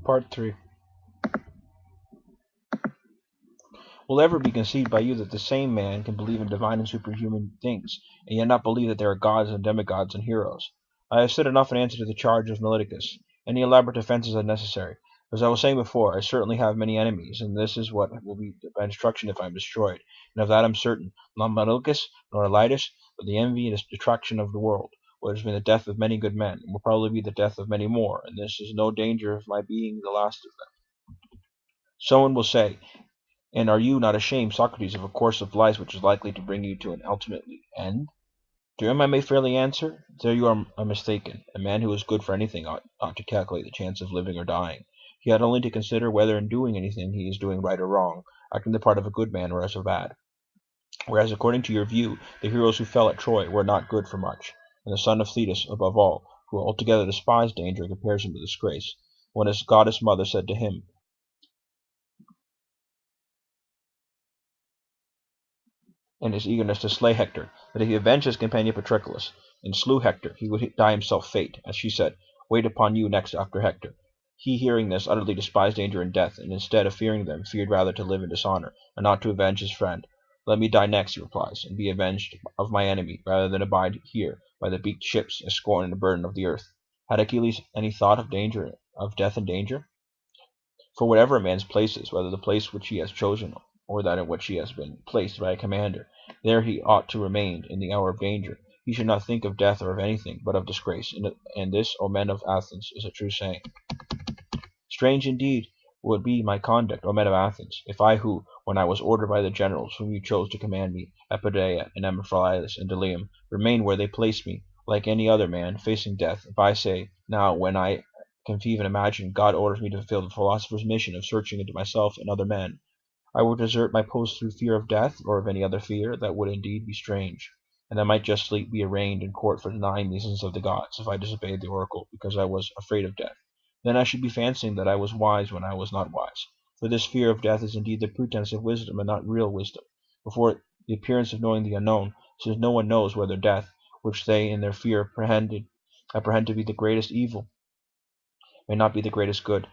Part 3. Will it ever be conceived by you that the same man can believe in divine and superhuman things, and yet not believe that there are gods and demigods and heroes? I have said enough in answer to the charge of Meleticus. Any elaborate defence is unnecessary. As I was saying before, I certainly have many enemies, and this is what will be my destruction if I am destroyed. And of that I am certain, not Meleticus nor Elitus, but the envy and detraction of the world, which has been the death of many good men, and will probably be the death of many more, and this is no danger of my being the last of them. Someone will say, and are you not ashamed, Socrates, of a course of life which is likely to bring you to an ultimate end? To him I may fairly answer, there you are mistaken. A man who is good for anything ought to calculate the chance of living or dying. He ought only to consider whether in doing anything he is doing right or wrong, acting the part of a good man or as a bad. Whereas according to your view, the heroes who fell at Troy were not good for much, and the son of Thetis, above all, who altogether despised danger, compares him to disgrace, when his goddess mother said to him, in his eagerness to slay Hector, that if he avenged his companion Patroclus, and slew Hector, he would die himself fate, as she said, wait upon you next after Hector. He, hearing this, utterly despised danger and death, and instead of fearing them, feared rather to live in dishonor, and not to avenge his friend. Let me die next, he replies, and be avenged of my enemy, rather than abide here by the beaked ships, a scorn and a burden of the earth. Had Achilles any thought of danger, of death and danger? For whatever a man's place is, whether the place which he has chosen or that in which he has been placed by a commander, there he ought to remain in the hour of danger. He should not think of death or of anything but of disgrace, and this, O men of Athens, is a true saying. Strange indeed would be my conduct, O men of Athens, if I who, when I was ordered by the generals whom you chose to command me, Epeidaia and Amphiclus and Delium, remained where they placed me, like any other man, facing death, if I say, now, when I conceive and imagine, God orders me to fulfill the philosopher's mission of searching into myself and other men, I would desert my post through fear of death, or of any other fear, that would indeed be strange, and I might justly be arraigned in court for denying the existence of the gods, if I disobeyed the oracle, because I was afraid of death. Then I should be fancying that I was wise when I was not wise. For this fear of death is indeed the pretense of wisdom, and not real wisdom, before the appearance of knowing the unknown, since no one knows whether death, which they in their fear apprehend to be the greatest evil, may not be the greatest good.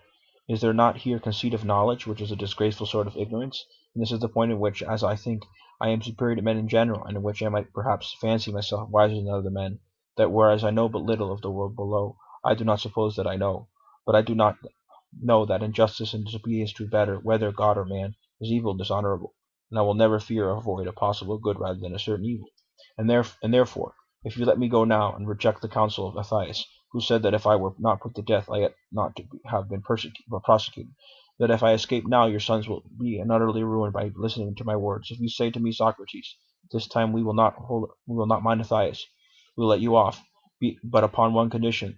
Is there not here conceit of knowledge, which is a disgraceful sort of ignorance? And this is the point in which, as I think, I am superior to men in general, and in which I might perhaps fancy myself wiser than other men, that whereas I know but little of the world below, I do not suppose that I know. But I do not know that injustice and disobedience to better, whether God or man, is evil and dishonorable, and I will never fear or avoid a possible good rather than a certain evil. And therefore, if you let me go now, and reject the counsel of Matthias, who said that if I were not put to death I ought not to have been prosecuted, that if I escape now your sons will be utterly ruined by listening to my words. If you say to me, Socrates, this time we will not mind Matthias, we will let you off, but upon one condition,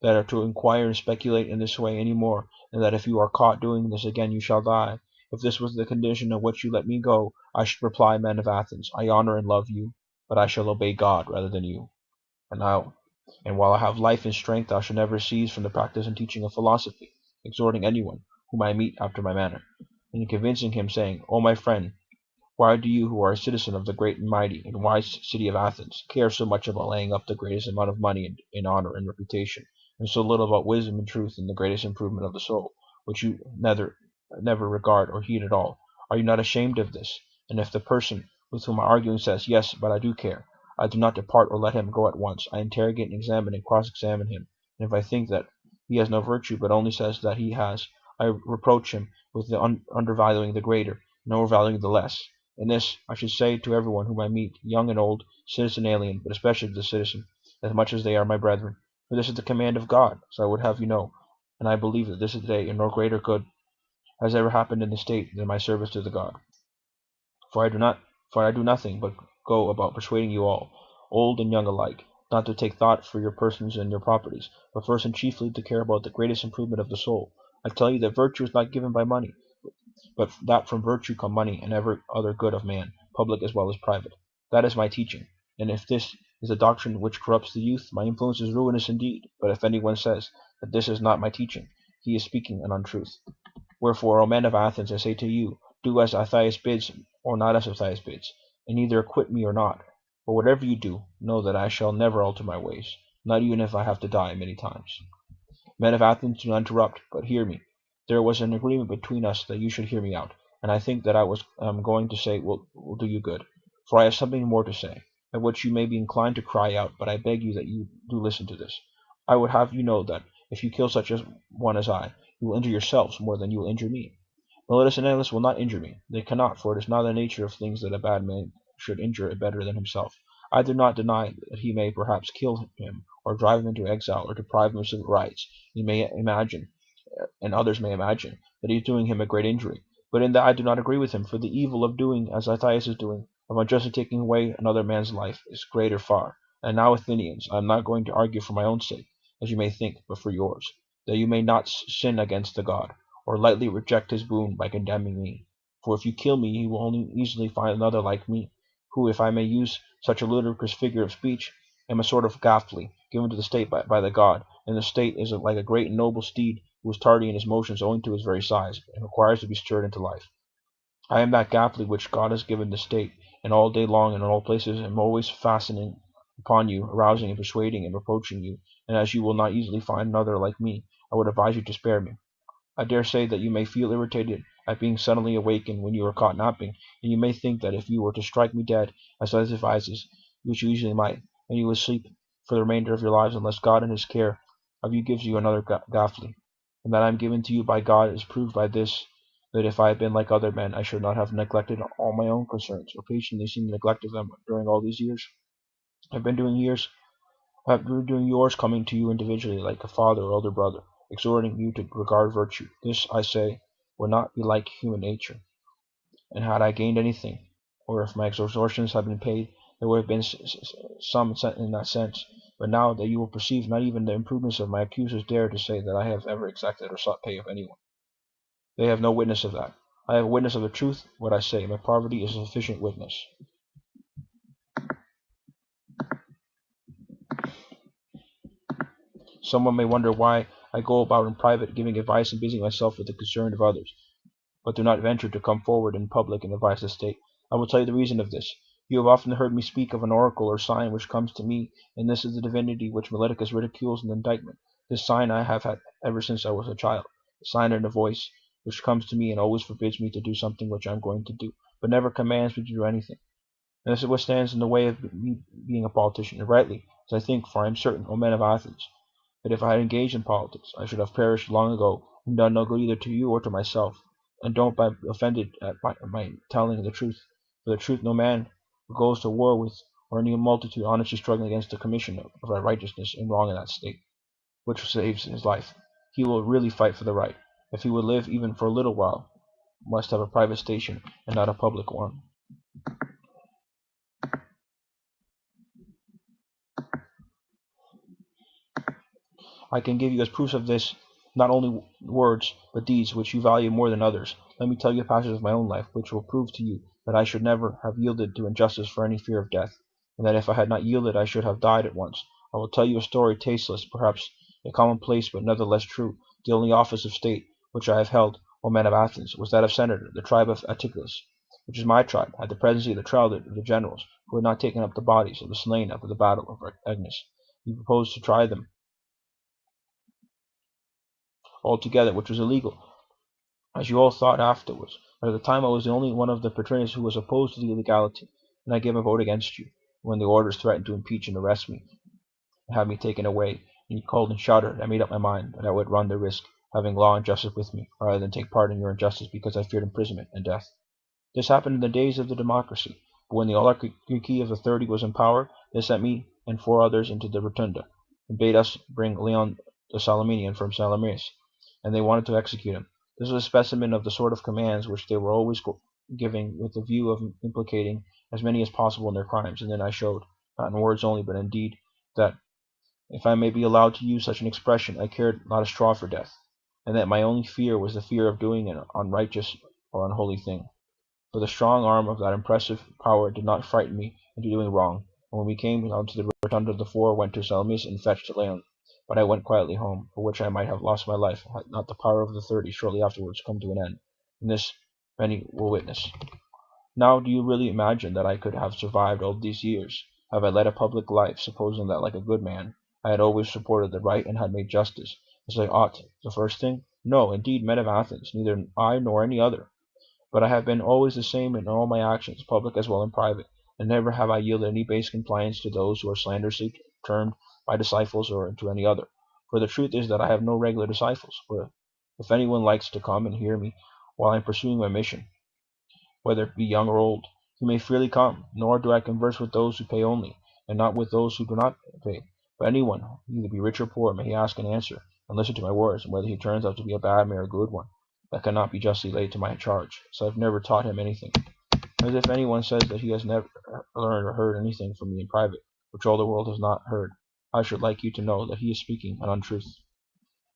that are to inquire and speculate in this way any more, and that if you are caught doing this again you shall die. If this was the condition on which you let me go, I should reply, men of Athens, I honor and love you, but I shall obey God rather than you. And while I have life and strength, I shall never cease from the practice and teaching of philosophy, exhorting anyone whom I meet after my manner, and convincing him, saying, O my friend, why do you, who are a citizen of the great and mighty and wise city of Athens, care so much about laying up the greatest amount of money in honor and reputation, and so little about wisdom and truth and the greatest improvement of the soul, which you never regard or heed at all? Are you not ashamed of this? And if the person with whom I am arguing says, Yes, but I do care, I do not depart or let him go at once. I interrogate and examine and cross-examine him, and if I think that he has no virtue, but only says that he has, I reproach him with the undervaluing the greater, and overvaluing the less. And this I should say to everyone whom I meet, young and old, citizen alien, but especially to the citizen, as much as they are my brethren. For this is the command of God, so I would have you know, and I believe that this day no greater good has ever happened in the state than my service to the God. For I do nothing but go about persuading you all, old and young alike, not to take thought for your persons and your properties, but first and chiefly to care about the greatest improvement of the soul. I tell you that virtue is not given by money, but that from virtue come money and every other good of man, public as well as private. That is my teaching, and if this is a doctrine which corrupts the youth, my influence is ruinous indeed. But if anyone says that this is not my teaching, he is speaking an untruth. Wherefore, O men of Athens, I say to you, do as Matthias bids, or not as Matthias bids, and either acquit me or not. But whatever you do, know that I shall never alter my ways, not even if I have to die many times. Men of Athens, do not interrupt, but hear me. There was an agreement between us that you should hear me out, and I think that I was going to say will do you good, for I have something more to say, at which you may be inclined to cry out, but I beg you that you do listen to this. I would have you know that if you kill such a one as I, you will injure yourselves more than you will injure me. Meletus and Ennius will not injure me. They cannot, for it is not the nature of things that a bad man should injure a better than himself. I do not deny that he may perhaps kill him, or drive him into exile, or deprive him of civil rights. He may imagine, and others may imagine, that he is doing him a great injury. But in that I do not agree with him, for the evil of doing as Atheius is doing, of unjustly taking away another man's life, is greater far. And now, Athenians, I am not going to argue for my own sake, as you may think, but for yours, that you may not sin against the god, or lightly reject his boon by condemning me. For if you kill me, you will only easily find another like me, who, if I may use such a ludicrous figure of speech, am a sort of Gafly, given to the state by the god, and the state is like a great and noble steed who is tardy in his motions owing to his very size, and requires to be stirred into life. I am that Gafly which God has given the state, and all day long and in all places am always fastening upon you, arousing and persuading and reproaching you, and as you will not easily find another like me, I would advise you to spare me. I dare say that you may feel irritated at being suddenly awakened when you are caught napping, and you may think that if you were to strike me dead, as others advises, which you easily might, and you would sleep for the remainder of your lives unless God in his care of you gives you another Gafly. And that I am given to you by God is proved by this, that if I had been like other men, I should not have neglected all my own concerns, or patiently seen the neglect of them during all these years. I have been doing yours, coming to you individually like a father or elder brother, exhorting you to regard virtue. This, I say, would not be like human nature. And had I gained anything, or if my extortions had been paid, there would have been some in that sense. But now that you will perceive, not even the imprudence of my accusers dare to say that I have ever exacted or sought pay of anyone. They have no witness of that. I have a witness of the truth, what I say. My poverty is a sufficient witness. Someone may wonder why I go about in private giving advice and busying myself with the concern of others, but do not venture to come forward in public and advise the state. I will tell you the reason of this. You have often heard me speak of an oracle or sign which comes to me, and this is the divinity which Meleticus ridicules in the indictment. This sign I have had ever since I was a child, a sign and a voice, which comes to me and always forbids me to do something which I am going to do, but never commands me to do anything. And this is what stands in the way of me being a politician, and rightly, as I think, for I am certain, O men of Athens, that if I had engaged in politics, I should have perished long ago, and done no good either to you or to myself. And don't be offended at my telling the truth. For the truth no man who goes to war with, or any multitude honestly struggling against the commission of right righteousness and wrong in that state, which saves his life, he will really fight for the right. If he would live even for a little while, must have a private station and not a public one. I can give you as proofs of this not only words, but deeds which you value more than others. Let me tell you a passage of my own life, which will prove to you that I should never have yielded to injustice for any fear of death, and that if I had not yielded I should have died at once. I will tell you a story tasteless, perhaps a commonplace, but nevertheless true. The only office of state which I have held, O men of Athens, was that of senator, the tribe of Atticus, which is my tribe, had the presidency of the trial of the generals, who had not taken up the bodies of the slain after the battle of Agnes. He proposed to try them altogether, which was illegal, as you all thought afterwards. But at the time I was the only one of the patricians who was opposed to the illegality, and I gave a vote against you, when the orders threatened to impeach and arrest me, and have me taken away. And you called and shouted, I made up my mind that I would run the risk, having law and justice with me, rather than take part in your injustice, because I feared imprisonment and death. This happened in the days of the democracy, but when the oligarchy of the 30 was in power, they sent me and 4 others into the rotunda, and bade us bring Leon the Salaminian from Salamis, and they wanted to execute him. This was a specimen of the sort of commands which they were always giving with the view of implicating as many as possible in their crimes, and then I showed, not in words only, but in deed, that, if I may be allowed to use such an expression, I cared not a straw for death, and that my only fear was the fear of doing an unrighteous or unholy thing. For the strong arm of that impressive power did not frighten me into doing wrong, and when we came down to the rotunda the 4 went to Salamis and fetched Leon. But I went quietly home, for which I might have lost my life, had not the power of the 30 shortly afterwards come to an end. And this many will witness. Now do you really imagine that I could have survived all these years, have I led a public life, supposing that, like a good man, I had always supported the right and had made justice, as I ought, the first thing? No, indeed, men of Athens, neither I nor any other. But I have been always the same in all my actions, public as well as private, and never have I yielded any base compliance to those who are slanderously termed my disciples or to any other. For the truth is that I have no regular disciples. For if anyone likes to come and hear me while I am pursuing my mission, whether it be young or old, he may freely come, nor do I converse with those who pay only, and not with those who do not pay. But anyone, either be rich or poor, may ask and answer, and listen to my words, and whether he turns out to be a bad man or a good one, that cannot be justly laid to my charge, so I have never taught him anything. As if anyone says that he has never learned or heard anything from me in private, which all the world has not heard, I should like you to know that he is speaking an untruth.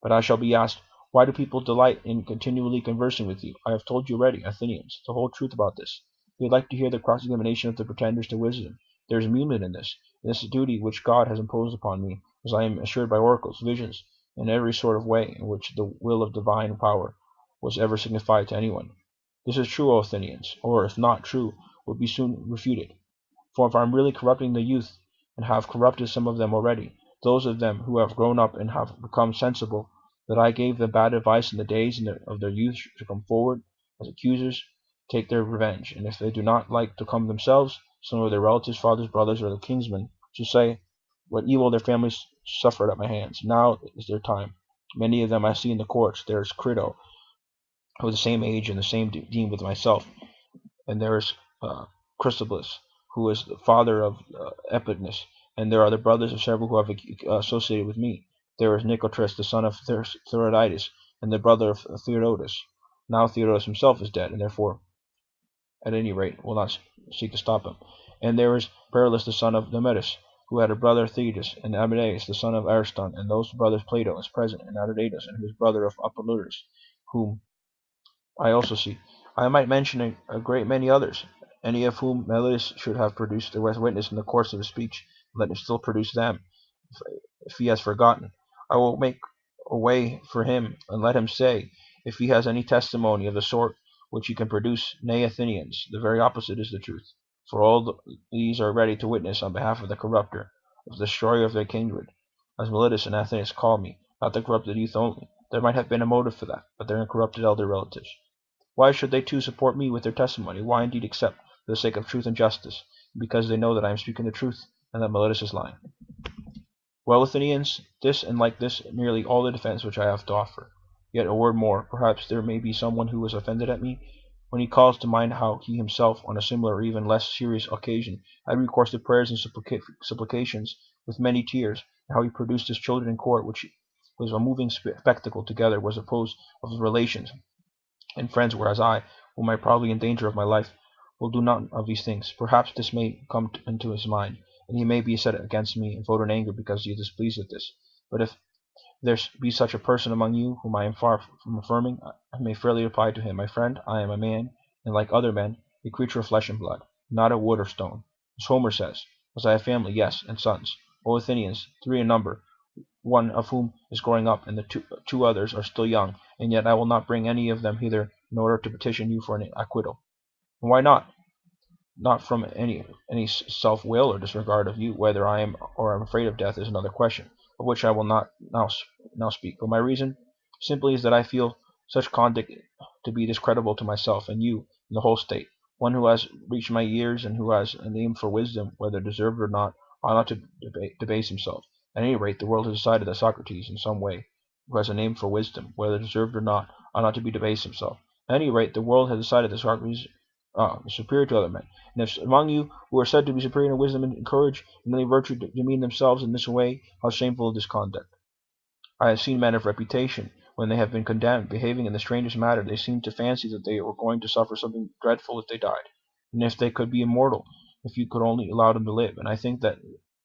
But I shall be asked, why do people delight in continually conversing with you? I have told you already, Athenians, the whole truth about this. They like to hear the cross-examination of the pretenders to wisdom. There is amusement in this. This is a duty which God has imposed upon me, as I am assured by oracles, visions, and every sort of way in which the will of divine power was ever signified to anyone. This is true, O Athenians, or if not true, will be soon refuted. For if I am really corrupting the youth, and have corrupted some of them already, those of them who have grown up and have become sensible that I gave them bad advice in the days of their youth should come forward as accusers, take their revenge, and if they do not like to come themselves, some of their relatives, fathers, brothers, or their kinsmen, to say what evil their families suffered at my hands. Now is their time. Many of them I see in the courts. There is Crito, who is the same age and the same dean with myself, and there is Chrysippus, who is the father of Epidnus, and there are the brothers of several who have associated with me. There is Nicotris, the son of Theridates, and the brother of Theodotus. Now Theodotus himself is dead, and therefore, at any rate, will not seek to stop him. And there is Perillus, the son of Demetus, who had a brother Thetis, and Amadeus, the son of Ariston, and those brothers Plato is present, and Adodatus, and his brother of Apollodorus, whom I also see. I might mention a great many others, any of whom Melitus should have produced as witness in the course of his speech, and let him still produce them, if he has forgotten. I will make a way for him, and let him say, if he has any testimony of the sort which he can produce, nay, Athenians, the very opposite is the truth. For all these are ready to witness on behalf of the corrupter, of the destroyer of their kindred, as Melitus and Athenians call me, not the corrupted youth only. There might have been a motive for that, but their incorrupted elder relatives. Why should they too support me with their testimony? Why indeed accept for the sake of truth and justice, because they know that I am speaking the truth, and that Melitus is lying? Well, Athenians, this and like this nearly all the defence which I have to offer. Yet a word more, perhaps there may be someone who is offended at me, when he calls to mind how he himself, on a similar or even less serious occasion, had recourse to prayers and supplications with many tears, and how he produced his children in court, which was a moving spectacle together, was opposed of his relations and friends, whereas I, whom I probably in danger of my life, will do none of these things. Perhaps this may come into his mind, and he may be set against me and vote in anger because he is displeased at this. But if there be such a person among you whom I am far from affirming, I may fairly reply to him, my friend, I am a man, and like other men, a creature of flesh and blood, not of wood or stone. As Homer says, as I have family, yes, and sons, O Athenians, 3 in number, one of whom is growing up, and the two others are still young, and yet I will not bring any of them hither in order to petition you for an acquittal. And why not? Not from any self-will or disregard of you. Whether I am or am afraid of death is another question, of which I will not now speak. But my reason simply is that I feel such conduct to be discreditable to myself and you and the whole state. One who has reached my years and who has a name for wisdom, whether deserved or not, ought not to debase himself. At any rate, the world has decided that Socrates, in some way, who has a name for wisdom, whether deserved or not, ought not to be debased himself. At any rate, the world has decided that Socrates is superior to other men. And if among you who are said to be superior in wisdom and courage and any virtue demean themselves in this way, how shameful is this conduct! I have seen men of reputation, when they have been condemned, behaving in the strangest manner. They seemed to fancy that they were going to suffer something dreadful if they died, and if they could be immortal, if you could only allow them to live. And I think that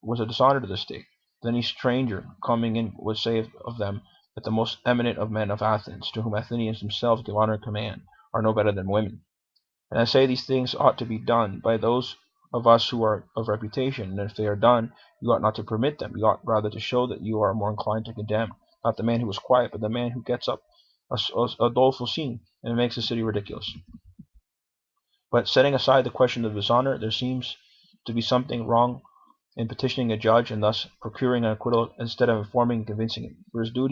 was a dishonor to the state. That any stranger coming in would say of them that the most eminent of men of Athens, to whom Athenians themselves give honor and command, are no better than women. And I say these things ought to be done by those of us who are of reputation, and if they are done, you ought not to permit them. You ought rather to show that you are more inclined to condemn, not the man who is quiet, but the man who gets up a doleful scene and makes the city ridiculous. But setting aside the question of dishonor, there seems to be something wrong in petitioning a judge and thus procuring an acquittal instead of informing and convincing him. For his duty